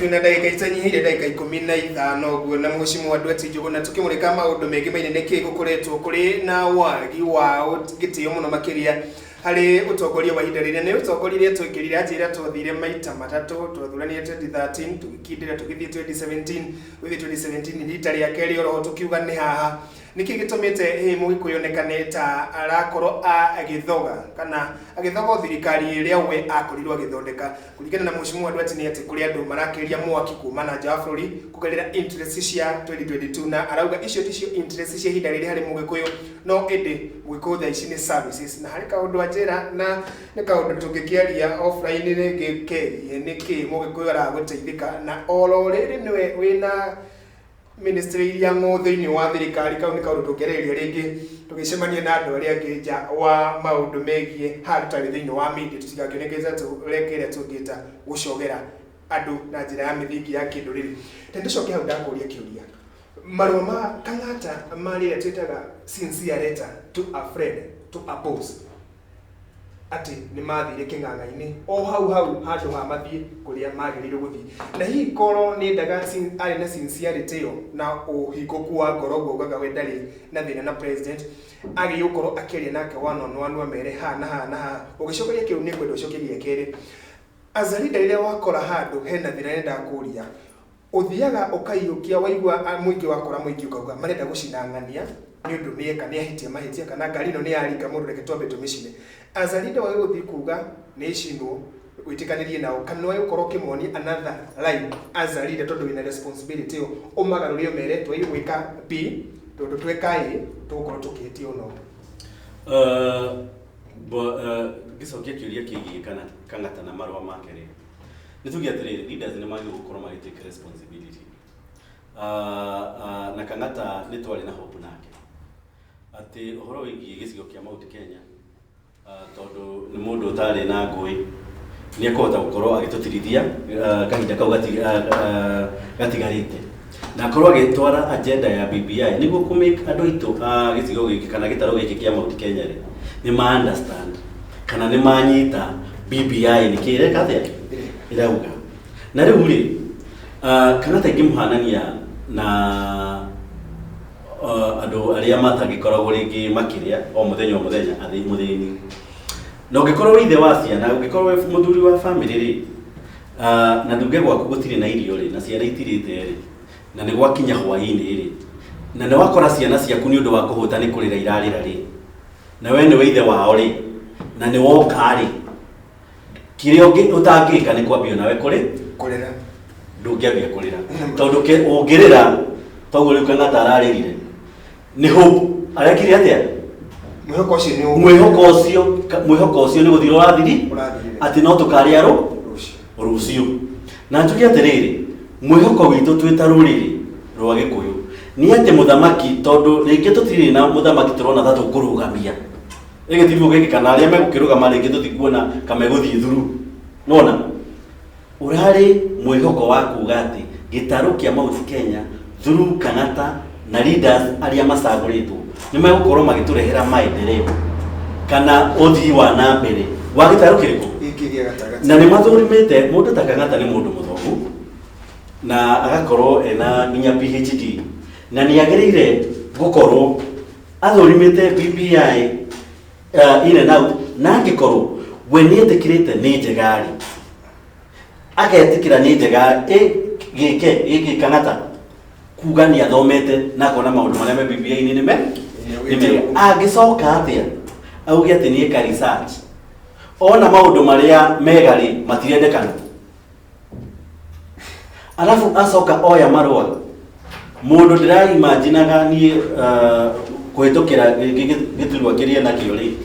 twina ndagika itanyihire ndagika 15 guo na mheshimiwa wa Nduati Njuguna tukimurika maundu mengi mainene ki gukoretwo kuri na wagi wa gitio muno makiria hari utongoria wa ihinda rĩrĩa nĩ utongoria twikirire atira twathire maita matatu twathurania 2013 tukindira tugithie 2017 with 2017 rita rĩa kerĩ oroho tukiuga nĩ haha niki gitumite mugikuyonekane ta arakorwo agithoga kana agithoga thirikari ĩrĩa we akorirwo agithondeka kuringana na mheshimiwa Nduati ni ati kuri andu marakeria mwaki kuuma na nja bũrũri kugerera interest cia 2022 na arauga icio ticio interest cia ihinda rĩrĩ hari mugikuyu no ende gwiko tha ici ni services na hari kaundu ajira na ni kaundu tungikiaria offline niki mugikuyu araguteithika na oro rĩrĩ niwe wina ministry ya ng'othe-inĩ wa thirikari kaundu kaundu tungereria ringi tugicemania na andu aria angi nja wa maundu megie hatari thĩinĩ wa media tutigakionekeza turekeria tungita gucogera andu na njira ya mithingi ya kindu riri tendicoke hau ndakuria kiuria marua ma Kang'ata maria twitaga sincere letter to a friend to a boss ati ni mathire king'ang'a-ini o hau handu ha mathie kuria magiririo guthii na hi koro ni ndaga ari na sincerity yo na uhikoku wa ngoro gugaga we ndari na thina na president agi ukoro akiria nake one on one amere ha na ha ugicokeria kiu ni kwenda ucokeria kere azalida ile wakora handu hena thina enda kuria uthiaga ukaiyukia waigua muingi wakora muingi ukauga marenda gucinang'ania ni undu nieka ni ahitia mahitia kana ngari no ni yaringa mundu reke twambe tumicine azalida wa guthi kuga ni icinwo witikanirie nao kana wayo koroke moni another line azalida tondu wina responsibility yo umagarurio mere twa igwika b tondu twekai tukorwo tukitio no gicokia kiuria kigie kana Kang'ata na marwa make ri nitugia atiriri leaders ni magi gukorwo magi take responsibility na Kang'ata ni twari na hope nake ati uhoro wigie gicigo kia Mount Kenya tondu ni mundu utari na ngui ni akota gukorwo agitutirithia kahinda kau gatigarite na korwo agitwara agenda ya BBI niguo kumake andu itu gicigo giki kana gitaro giki kia Mount Kenya ri ni ma understand kana ni manyita BBI ni kireka atia irauga na riu ri Kang'ata ingimuhanania na andu aria matagikoragwo ringi makiria o muthenya athi muthini na ungikorwo ithe wa ciana ungikorwo muthuri wa family ri na nduge gwaku gutiri na irio ri na ciana itirite ri na ni gwakinya hwaini ri na ni wakora ciana ciaku ni undu wa kuhuta ni kurira irarira ri na we ni ithe wao ri na ni woka ri kirio utangika ni kwambia nawe kurira ndungiambia kurira tondu ungirira toguo riu Kang'ata araririre ni hope arekire atia mwihoko ucio ni guthiro wathiri ati no tukaria rucio na njuki atiriri mwihoko witu twita ruriri rwa Gikuyu ni ati muthamaki tondu ringi tutiri na muthamaki turona tatu kurugamia egetirio giki kana aria megukirugama ringi tutikuona kameguthii thuru nona urari mwihoko wa kuga ati gitaro kia Mount Kenya thuru Kang'ata na leaders aria macaguritwo ni megukorwo magiturehera maendeleo kana uthii wa na mbere wa gitaro kiriko na ni mathurimite mundu ta Kang'ata ni mundu muthomu na agakorwo ena nginya PhD na ni agirire gukorwo athurimite BBI in and out na ngikorwo we ni etikirite ni njegari agetikira ni njegari giki Kang'ata kuga ni athomete na kona maundu maria me BBI ni me agicoka atia auge ati ni eka research ona maundu maria megari matirendekana alafu acoka oya marua mundu ndira imaginaga ni kuhitukira giturwa kiria na kiuri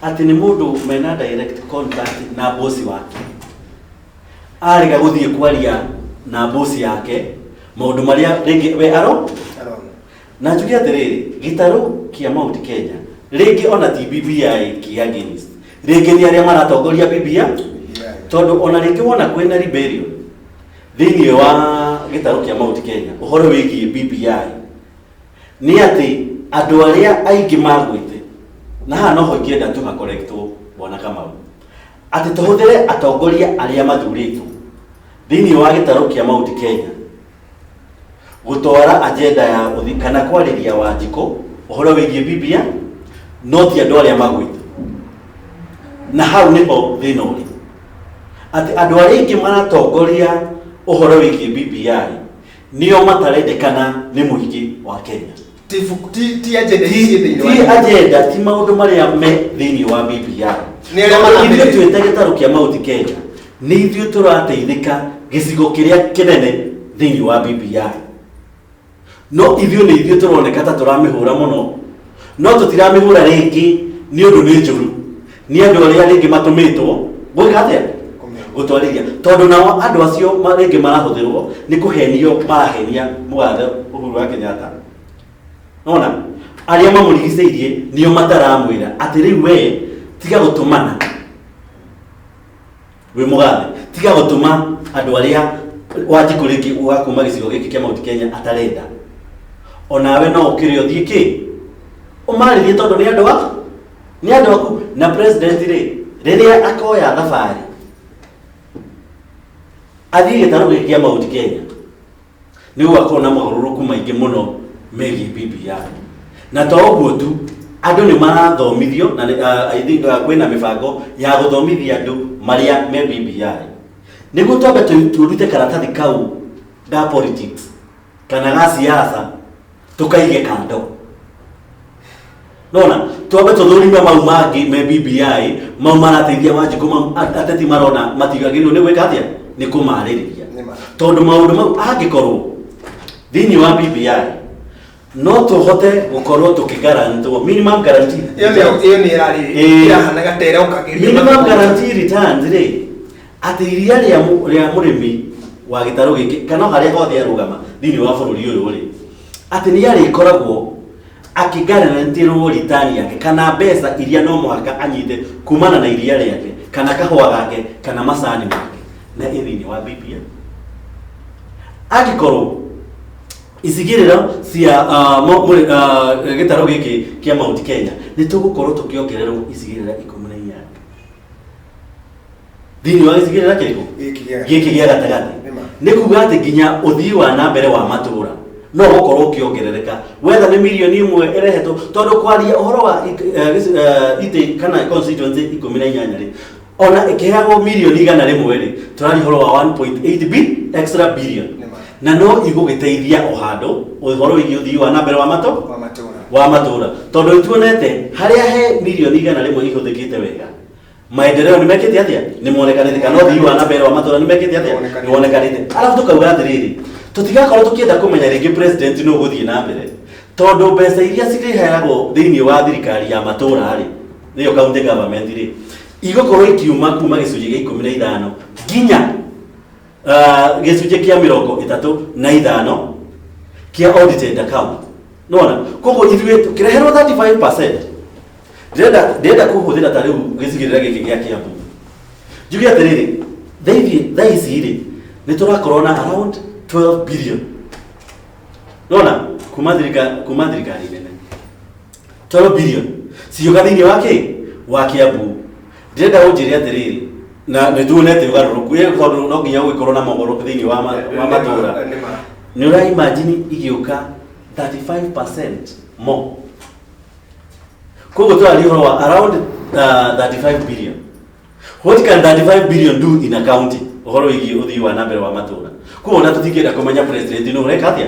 ati ni mundu mena direct contact na boss wake ariga guthie kwaria na boss yake maundu maria ringi we aro na njugi atiriri gitaro kia Mount Kenya ringi ona ti BBI kia against ringi ni aria maratongoria BBI tondu ona ringi wona kwena rebellion thini wa gitaro kia Mount Kenya uhoro wiki BBI ni ati andu aria aingi magwite na ha no ho kienda tu ha correctwo bona Kamau ati tuhuthire atongoria aria mathuritwo thini wa gitaro kia Mount Kenya gutwara agenda ya uthikana kwariria Wanjiko uhoro wigie BBI no ti andu aria magwita na hau niho thina uri ati andu aria ingi maratongoria uhoro wigie BBI nio matarendekana ni muingi wa Kenya ti agenda agenda ti maundu maria me thini wa BBI ni aria manambia twete gitaro kia Mount Kenya ni ithuĩ tũrateithĩka gĩcigo kĩrĩa kĩnene thĩinĩ wa BBI no ithuĩ nĩ ithuĩ tũroneka ta tũramĩhũra mũno no tũtiramĩhũra rĩngĩ nĩ ũndũ nĩ njũru nĩ andũ arĩa rĩngĩ matũmĩtwo gwĩka atĩa gũtwarĩria tondũ nao andũ acio rĩngĩ marahũthĩrwo nĩ kũhenio marahenia mũgathe Uhuru wa Kenyatta nona arĩa mamũrigicĩirie nĩo mataramwĩra atĩ rĩu we tiga gũtũmana we mugathe tiga gutuma andu aria Wanjiko rĩngĩ ugakuma gĩcigo gĩkĩ kia Mount Kenya atarenda onawe no ukire uthie ki umarithie tondu ni andu aku na president rĩrĩa akoya thabarĩ athie gĩtaro gĩkĩ kia Mount Kenya nĩ gũgakorwo na mogarũrũku maingĩ mũno megiĩ BBI na to ũguo tu andu ni marathomithio na kwĩna mĩbango ya gũthomithia andu maria me BBI nĩguo twambe tũrute karatathi kau ga politics kana ga siasa tukaige kando nona twambe tũthũrime mau mangĩ me BBI mau marateithia Wanjiko ateti marona matigagĩrĩirwo nĩ gwĩka atĩa nĩ kũmarĩrĩria tondũ maũndũ mau angĩkorwo thĩinĩ wa BBI no tuhote gukorwo tukigarantwo minimum guarantee iyo ni irahana gatera ukagiria minimum guarantee returns ati iria ria murimi wa gitaro giki kana haria hothe arugama thini wa bururi uyu ri ati ni yari ikoragwo akigarantirwo return yake kana mbeca iria no muhaka anyite kumana na iria riake kana kahwa gake kana macani make na thini wa BBI agikorwo isigirira cia gitaro giki kia Mount Kenya ni tugukorwo tukiongererwo isigirira 14 thini wa isigirira kiriko giki gia gatagati ni kuga ati nginya uthii wa na mbere wa matura no gukorwo ukiongerereka whether ni milioni imwe irehetwo tondu kwaria uhoro wa ite kana constituency 18 ri ona ikiheagwo milioni 100 ri turari uhoro wa 1.8 extra billion na no igugiteithia ohando uhoro wigi uthii wa na mbere wa matura tondu ituonete haria he milioni 100 ihuthikite wega maendeleo ni mekete atia ni monekanite kana uthii wa na mbere wa matura ni mekete atia ni monekanite alafu tukauga atiriri tutigakorwo tukienda kumenya ringi president no guthii na mbere tondu mbeca iria cireheragwo thiini wa thirikari ya matura ri niyo county government ri igũkorwo ikiuma kuma gĩcunjĩ gĩa 15 nginya gĩcunjĩ kĩa 35 kia audited account nona koguo ithuĩ kĩreherwo 35% ndĩrenda kũhũthĩra ta rĩu gĩcigĩrĩra gĩkĩ gĩa Kiambu njuge atĩrĩrĩ thaa ici rĩ nĩ tũrakorwo na around 12 billion nona kuma thirikari nene 12 billion ciũka thĩinĩ wa Kiambu ndĩrenda ũnjĩre atĩrĩrĩ na nĩtuonete ũgarũrũku tondũ no nginya gũgĩkorwo na mogarũrũku thĩinĩ wa matura nĩ ũra imagine igĩũka 35% more koguo tũrari ũhoro wa around 35 billion what can 35 billion do in a county ũhoro wĩgiĩ ũthii wa na mbere wa matura koguo ona tũtingĩenda kũmenya president no ũreka atĩa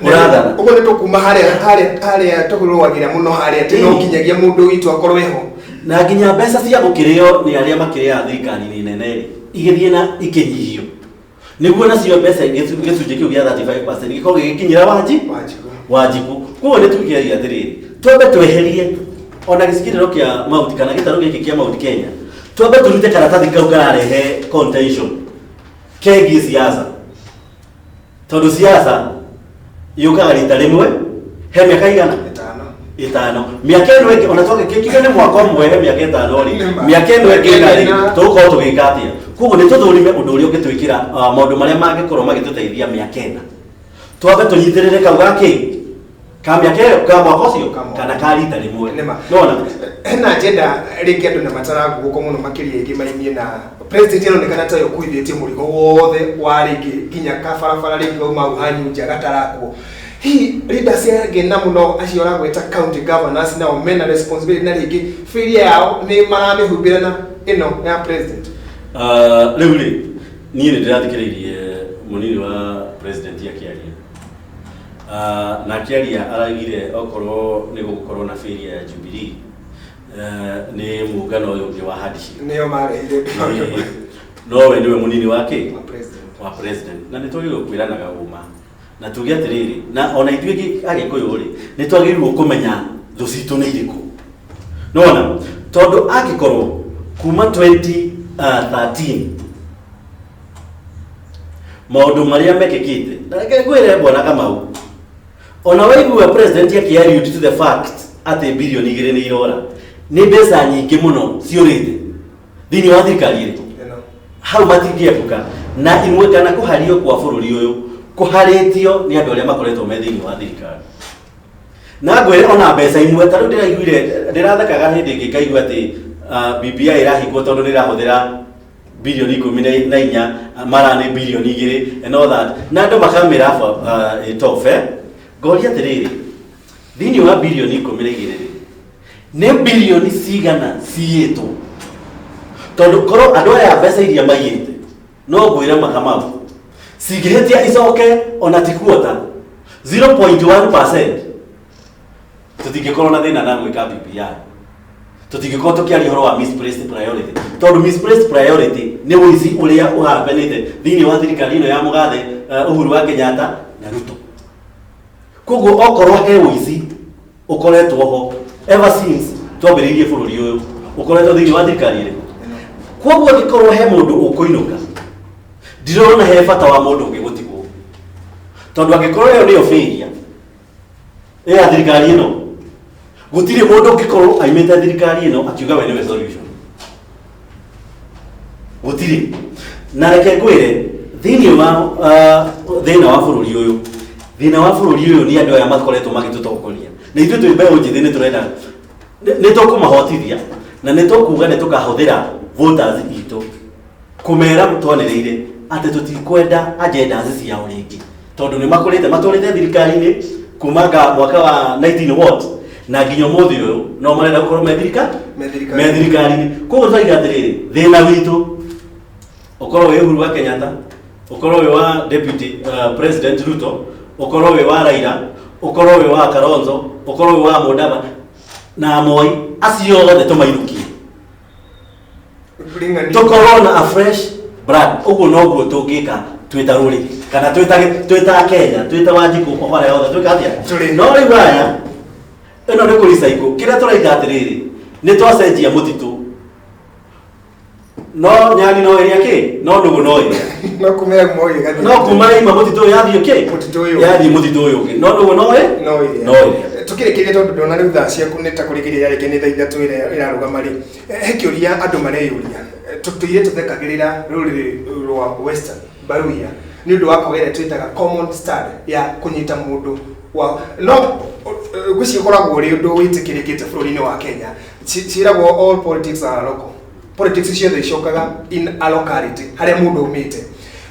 ũrathana ũguo nĩ tũkuma harĩa tũrũagĩra mũno harĩa atĩ no nginyagia mũndũ witũ akorwo eho na nginya mbeca cia gũkĩrĩo nĩ arĩa makĩrĩaga thirikari nene igĩthiĩ na ikĩnyihio nĩguo nacio mbeca gĩcunjĩ kĩu gĩa 35% gĩkorwo gĩgĩkinyĩra Wanjiko koguo nĩ tũkĩaria atĩrĩrĩ twambe tweherie ona gĩcigĩrĩro kĩa Mount kana gĩtaro gĩkĩ kĩa Mount Kenya twambe tũrute karatathi kau kararehe contention kegiĩ siasa tondu siasa yukaga rita rimwe he miaka igana 5 miaka ĩno ĩngĩ ona twagĩkĩkire nĩ mwaka ũmwe he miaka 5 ri miaka ĩno ĩngĩ ĩna tũgũkorwo tũgĩka atĩa koguo nĩ tũthũrime ũndũ ũrĩa ũngĩtwĩkĩra maũndũ marĩa mangĩkorwo magĩtũteithia miaka 4 twambe tũnyitĩrĩre kau gakĩ ka miaka ĩyo ka mwaka ũcio kana ka rita rĩmwe nona na agenda ringi andu na matara guko muno makiria igimainie na president ĩronekana ta yo kuithĩtie mũrigo wothe wa ringi nginya kabarabara ringi uma uhanyu njagatarako hi leaders yake na muno acio aragweta county governors na Mena responsibility na ringi failure yao ni maramĩhumbĩra na ino ya president rĩu rĩ niĩ nĩ ndĩrathikĩrĩirie mũnini wa president akiaria na akiaria aragire okorwo nĩ gũkorwo na failure ya Jubilee ni muungano ũyũ ũngĩ wa hadishi nĩo marehire nowe niwe mũnini wake wa president na nĩ twagĩrĩirwo kwĩranaga ũma na tuge atĩrĩrĩ na ona ithuĩ Agĩkũyũ rĩ nĩ twagĩrĩirwo kũmenya thũ citũ nĩ irĩkũ nona tondũ angĩkorwo kuma 2013 maũndũ marĩa mekĩkĩte na reke ngwĩre bwana Kamau ona waigua president akĩaria to the fact atĩ bilioni 2 nĩ irora nĩ mbeca nyingĩ mũno ciũrĩte thĩinĩ wa thirikari ĩrĩkũ hau matingĩepuka na imwe kana kũhario kwa bũrũri ũyũ kũharĩtio nĩ andũ arĩa makoretwo me thĩinĩ wa thirikari na ngwĩre ona mbeca imwe ta rĩu ndĩrathekaga hĩndĩ ĩngĩ ngaigua atĩ BBI ĩrahingwo tondũ nĩ ĩrahũthĩra bilioni 14 mara nĩ bilioni 2 and all that na andũ makamĩra ĩtobe ngoria atĩrĩrĩ thĩinĩ wa bilioni 12 nĩ bilioni cigana ciyĩtwo tondũ korwo andũ aya mbeca iria maiyĩte no ngwĩra Kamau cingĩhĩtia icoke ona ti quarter 0.1% tũtingĩkorwo na thĩna na gwĩka BBI tũtingĩkorwo tũkĩaria ũhoro wa misplaced priority tondũ misplaced priority nĩ ũici ũrĩa ũhambenĩte thĩinĩ wa thirikari ĩno ya mũgathe Uhuru wa Kenyatta na Ruto koguo okorwo he ũici ũkoretwo ho ever since twambĩrĩirie bũrũri ũyũ ũkoretwo thĩinĩ wa thirikari ĩrĩ koguo angĩkorwo he mũndũ ũkũinũka ndirona he bata wa mũndũ ũngĩ gũtigwo tondũ angĩkorwo ĩyo nĩyo failure ya thirikari ĩno gũtirĩ mũndũ ũngĩkorwo aimĩte thirikari ĩno akiuga we nĩwe solution gũtirĩ na reke ngwĩre thĩinĩ wa thĩna wa bũrũri ũyũ nĩ andũ aya makoretwo magĩtũtongoria na ithuĩ twĩ mbeũ njĩthĩ nĩ tũrenda nĩ tũkũmahotithia na nĩ tũkuga nĩ tũkahũthĩra voters itũ kũmera twanĩrĩire atĩ tũtikwenda agendas ciao rĩngĩ tondũ nĩ matũrĩte thirikari-inĩ kuma mwaka wa 19 what na nginya mũthĩ ũyũ no marenda gũkorwo me thirikari-inĩ koguo twaiga atĩrĩrĩ thĩna witũ ũkorwo wĩ Uhuru wa Kenyatta ũkorwo wĩ wa deputy president Ruto ũkorwo wĩ wa Raila ũkorwo wĩ wa Kalonzo ũkorwo wĩ wa Mũdava na Moi acio othe tũmainũkie tũkorwo na a fresh blood ũguo noguo tũngĩka twĩta rũrĩrĩ kana twĩta Kenya twĩta Wanjikũ ũhora yothe twĩka atĩa no rĩu aya ĩno nĩ kũricaikũ kĩrĩa tũraiga atĩrĩrĩ nĩ twacenjia mũtitũ no nyani no ĩrĩa kĩ no nũgũ no ĩrĩa no kuma ima mũtitũ ũyũ yathiĩ kĩ yathiĩ mũtitũ ũyũ ũngĩ no nũgũ no ĩrĩa tukĩrĩkĩria tondũ ndona rĩu thaa ciaku nĩ ta kũrĩkĩria yarĩkia nĩ thaa 3 ĩrarũgama rĩ he kĩũria andũ mareyũria tũtũire tũthekagĩrĩra rũrĩrĩ rwa western baruia nĩ ũndũ wa kũgerera twĩtaga common study ya kũnyita mũndũ no gwĩciria ũkoragwo ũrĩ ũndũ wĩtĩkĩrĩkĩte bũrũri-inĩ wa Kenya ciĩragwo all politics are local politics ciothe icokaga in a locality harĩa mũndũ umĩte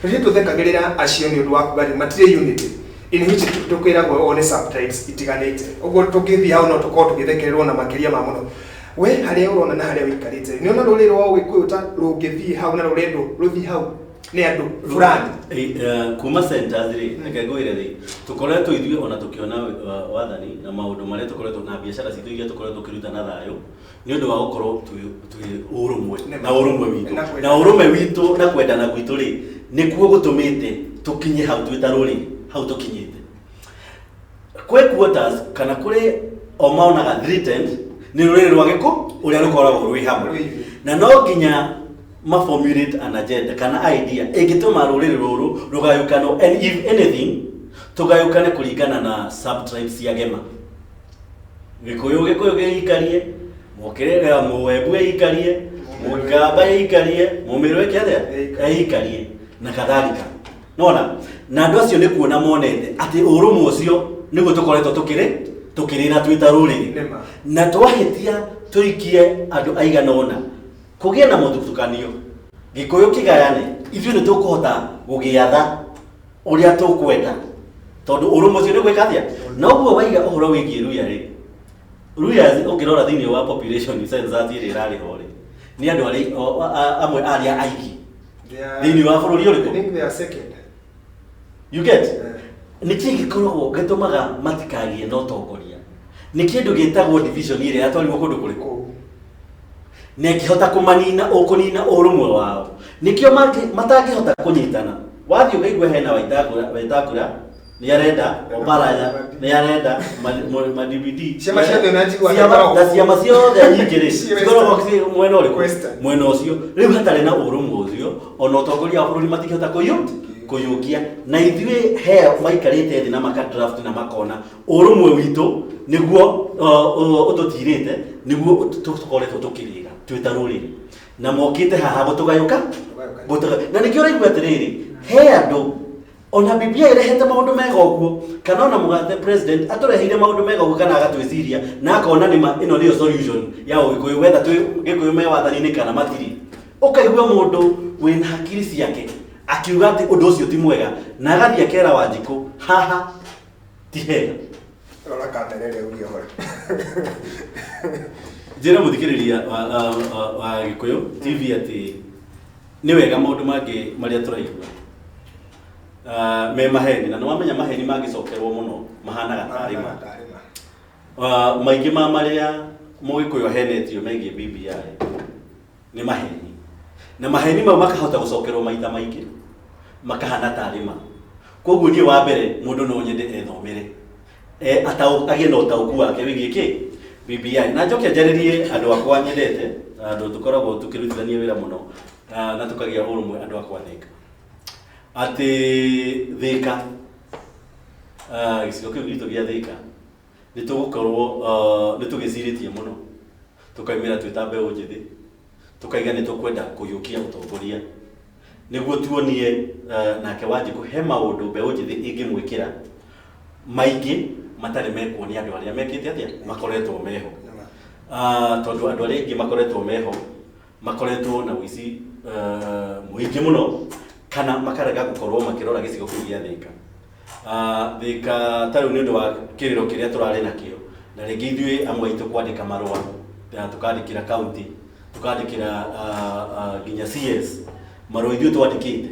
rĩrĩa tũthekagĩrĩra acio nĩ ũndũ wa kuga matirĩ unity in which tũkwĩragwo one subtypes itiganĩte ũguo tũngĩthiĩ hau no tũkorwo tũgĩthekererwo na makĩria ma mũno we harĩa ũrona na harĩa wĩikarĩte nĩ ona rũrĩrĩ rwa Ũgĩkũyũ ta rũngĩthiĩ hau na rũrendo rũthiĩ hau nĩ andũ fulani kuma centers rĩ reke ngwĩre rĩ tũkoretwo ithuĩ ona tũkĩona wathani na maũndũ marĩa tũkoretwo na biacara citũ iria tũkoretwo tũkĩruta na thayũ nĩ ũndũ wa gũkorwo twĩ ũrũmwe na ũrũmwe witũ na ũrũmwe witũ na kwendana gwitũ rĩ nĩkuo gũtũmĩte tũkinye hau twĩta rũrĩrĩ hau tũkinyĩte kwĩ quarters kana kũrĩ o maonaga threatened nĩ rũrĩrĩ rwa Gĩkũ ũrĩa rũkoragwo rwĩ hamwe na no nginya formulate an agenda kana idea ĩngĩtũma rũrĩrĩ rũrũ rũgayũkano and if anything tũgayũkane kũringana na subtribes cia Gema Gĩkũyũ gĩikarie Mũkĩrĩga Mũembu ĩikarie Mũgamba ĩikarie Mũmĩrũ ĩikarie na kadhalika nona na andũ acio nĩ kuona monete atĩ ũrũmwe ũcio nĩguo tũkoretwo tũkĩrĩra twĩta rũrĩrĩ na twahĩtia tuikie andu aigana ona kugie na muthutukanio gikuyu kigayane ithuĩ nĩ tũkũhota gũgĩatha ũrĩa tũkwenda tondũ ũrũmwe ũcio nĩ gwĩka atĩa na ũguo waiga ũhoro wĩgiĩ Luhya ũngĩrora thĩinĩ wa population census ĩrĩa ĩrarĩ ho rĩ nĩ andũ amwe arĩa aingĩ thĩinĩ wa bũrũri ũrĩkũ. I think they are second. You get? Nĩkĩ gĩkoragwo gĩtũmaga matikagie na ũtongoria nĩ kĩndũ gĩtagwo division ĩrĩa yatwarirwo kũndũ kũrĩkũ na ĩkĩhota kũmanina ũkũnina ũrũmwe wao nĩkĩo matangĩhota kũnyitana wathiĩ ũkaigua hena Waitakura nĩ arenda Oparanya nĩ arenda ma DVD ciama ciothe na njigua ciama ciothe nyingĩ cikoragwo mwena ũrĩkũ mwena ũcio rĩu hatarĩ na ũrũmwe ũcio ona ũtongoria wa bũrũri matingĩhota kũiyũkia na ithuĩ he maikarĩte thĩ na makadraft na makona ũrũmwe witũ nĩguo ũtũtirĩte nĩguo tũkoretwo tũkĩrĩra twĩ ta rũrĩrĩ na mokĩte haha gũtũgayũka na nĩkĩo ũraigua atĩrĩrĩ he andũ ona Biblia ĩrehete maũndũ mega ũguo kana ona mũgathe president atũreheire maũndũ mega ũguo kana agatwĩciria na akona ĩno nĩyo solution ya ũgĩkũyũ wetha twĩ gĩkũyũ me wathani-inĩ kana matirĩ ũkaigua mũndũ wĩna hakiri ciake akiuga atĩ ũndũ ũcio ti mwega na agathiĩ akera Wanjikũ haha ti hega rora kamerere ũria hore njĩra mũthikĩrĩria wa Gĩkũyũ TV atĩ nĩ wega maũndũ mangĩ marĩa tũraigua me maheni na nĩwamenya maheni mangĩcokerwo mũno mahanaga tarĩ ma maingĩ ma marĩa Mũgĩkũyũ ahenetio megiĩ BBI nĩ maheni na maheni mau makahota gũcokerwo maita maingĩ makahana tarĩ ma koguo niĩ wa mbere mũndũ no nyende ethomere agĩe na ũtaũku wake wĩgiĩ kĩ BBI na njoke njarĩrie andũ akwa nyendete andũ tũkoragwo tũkĩrutithania wĩra mũno na tũkagĩa ũrũmwe andũ akwa Thika atĩ Thika gĩcigo kĩu gitũ gĩa Thika nĩ tũgũkorwo nĩ tũgĩcirĩtie mũno tũkaimĩra twĩ ta mbeũ njĩthĩ tukaiga nĩ tũkwenda kũiyũkia ũtongoria nĩguo tuonie nake Wanjikũ he maũndũ mbeũ njĩthĩ ĩngĩmwĩkĩra maingĩ matarĩ mekwo nĩ andũ arĩa mekĩte atĩa makoretwo meho tondũ andũ arĩa aingĩ makoretwo meho makoretwo na ũici mũingĩ mũno kana makarega gũkorwo makĩrora gĩcigo kĩu gĩa Thika Thika tarĩu nĩ ũndũ wa kĩrĩro kĩrĩa tũrarĩ nakĩo na rĩngĩ ithuĩ amwe aitũ kwandĩka marũa tukandĩkĩra county tukandĩkĩra nginya CS marũa ithuĩ twandĩkĩte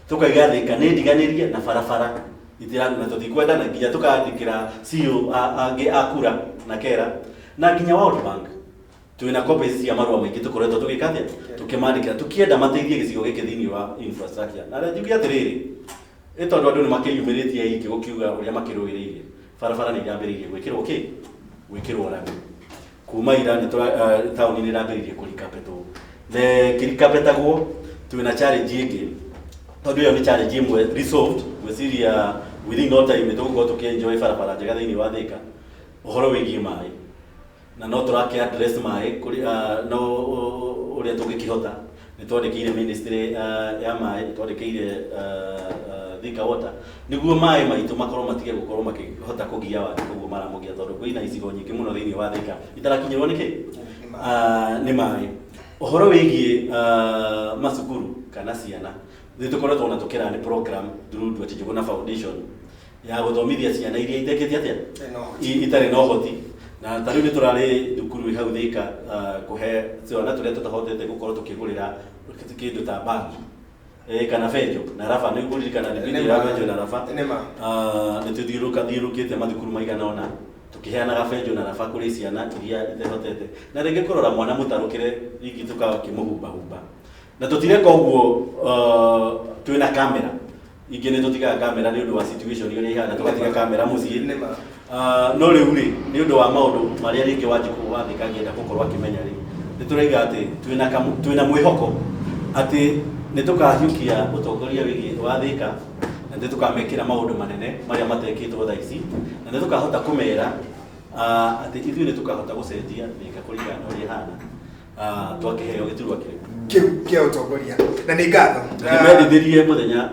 tukaiga Thika nĩ ndiganĩrie na barabara itirana na tũtikwenda na nginya tukandĩkĩra CEO angĩ akura na kera na nginya World Bank twĩna copies cia marũa maingĩ tũkoretwo tũgĩka atĩa tũkĩmandĩkĩra tũkĩenda mateithie gĩcigo gĩkĩ thĩinĩ wa infrastructure na njuge atĩrĩrĩ tondũ andũ nĩ makĩyumĩrĩtie aingĩ gũkiuga ũrĩa makĩrũĩrĩire barabara nĩ irambĩrĩirie gwĩkĩrwo rami kuma ira nĩ taũni nĩ irambĩrĩirie kũrikapetwo na kĩrikapetagwo twĩna challenge ĩngĩ tondũ ĩyo nĩ challenge ĩmwe resolved gwĩciria within no time tũgũkorwo tũkĩenjoy barabara njega thĩinĩ wa Thika ũhoro wĩgiĩ maĩ na no tũrakĩ address maĩ no ũrĩa tũngĩkĩhota nĩ twandĩkĩire ministry ya maĩ nĩ twandĩkĩire Thika water nĩguo maĩ maitũ makorwo matige gũkorwo makĩhota kũgia Wanjikũ ũguo maramũgia tondũ kwĩna icigo nyingĩ mũno thĩinĩ wa Thika itarakinyĩrwo nĩkĩ nĩ maĩ ũhoro wĩgiĩ macukuru kana ciana nĩ tũkoretwo na tũkĩra nĩ program through Nduati Njuguna Foundation ya gũthomithia ciana iria itekĩtie atĩa itarĩ na ũhoti na tarĩu nĩ tũrarĩ thukuru hau Thika kũhe ciana tũrĩa tũtahotete gũkorwo tũkĩgũrĩra kĩndũ ta bagi kana benjo na raba nĩ kũririkana nĩ bidii ya benjo na raba nĩ tũthiũrũkĩte mathukuru maigana ona tũkĩheanaga benjo na raba kũrĩ ciana iria itehotete na rĩngĩ kũrora mwana mũtarũkĩre rĩngĩ tũkakĩmũhumbahumba na tũtireka ũguo twĩna kamera ingĩ nĩ tũtigaga kamera nĩ ũndũ wa situation ĩrĩa ihana tũgatiga kamera mũciĩ no rĩu rĩ nĩ ũndũ wa maũndũ marĩa rĩngĩ Wanjikũ wa Thika angĩenda gũkorwo akĩmenya rĩ nĩ tũraiga atĩ twĩna mwĩhoko atĩ nĩ tũkahiũkia ũtongoria wĩgiĩ wa Thika na nĩ tũkamekĩra maũndũ manene marĩa matekĩtwo thaa ici na nĩ tũkahota kũmera atĩ ithuĩ nĩ tũkahota gũcenjia Thika kũringana na ũrĩa ihana twakĩheo gĩturwa kĩu kĩa ũtongoria na nĩ ngatho nĩmendithĩrie mũthenya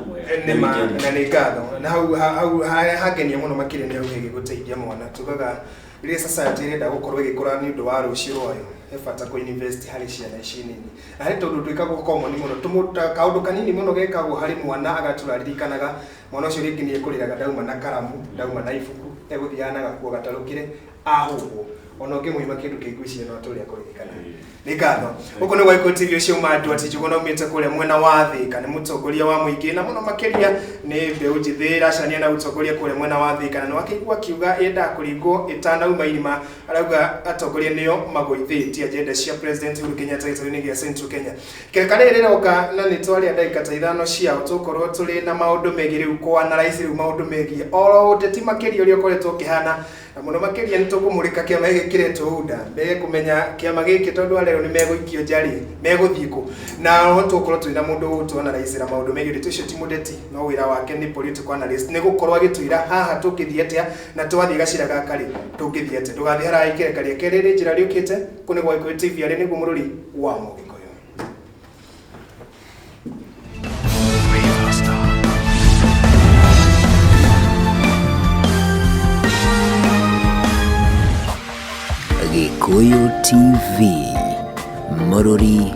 na nĩ ngatho na hau hangenia mũno makĩria nĩ hau hĩgĩ gũteithia mwana tugaga rĩrĩa society ĩrenda gũkorwo ĩgĩkũra nĩ ũndũ wa rũciũ rwayo efata ko invest hari ciana ici nini na rä tondå twäkagwo common muno kaundu kanini muno gekagwo harä mwana agaturaririkanaga mwana ucio rĩngĩ nĩ ekũrĩraga ndauma na karamu ndauma na ibuku egũthiaga na gakuo gatarũkire ahũgwo ona ũngĩmũima kĩndũ kĩngwĩciria no atũrĩa kũririkana nĩ ngatho gũkũ nĩ gwa Equity TV ũcio ma Nduati Njuguna umĩte kũrĩa mwena wa Thika nĩ mũtongoria wa mũingĩ na mũno makĩria nĩ mbeũ njĩthĩ ĩracania na ũtongoria kũrĩa mwena wa Thika na nĩwakĩigua akiuga yendaga kũringwo ĩtanauma irima arauga atongoria nĩo magũithĩtie agenda cia President Uhuru Kenyatta gĩtarũ-inĩ gĩa Central Kenya kĩreka rĩrĩ rĩroka na nĩ twarĩa ndagĩka ta ithano ciao tũkorwo tũrĩ na maũndũ megiĩ rĩu kũanalyze rĩu maũndũ megiĩ oro ũteti makĩria ũrĩa ũkoretwo ũkĩhana na mũno makĩria nĩ tũkũmũrĩka kĩama gĩkĩ kĩretwo UDA mbere kũmenya kĩama gĩkĩ tondũ arero nĩ megũikio njarĩ megũthiĩ kũ na no tũkorwo twĩna mũndũ ũtũanalyze maũndũ megiĩ ũteti ũcio ti mũteti no wĩra wake nĩ political analyst nĩ gũkorwo agĩtwĩra haha tũkĩthiĩ atĩa na twathiĩ gacira gaka rĩ tũngĩthiĩ atĩa ndũgathiĩ haraya ikĩreka rĩa kerĩ rĩ njĩra rĩũkĩte kũnĩ gwa Equity TV arĩ nĩguo mũrũri wa Mũgĩkũyũ. Gikuyu TV, Mũrũri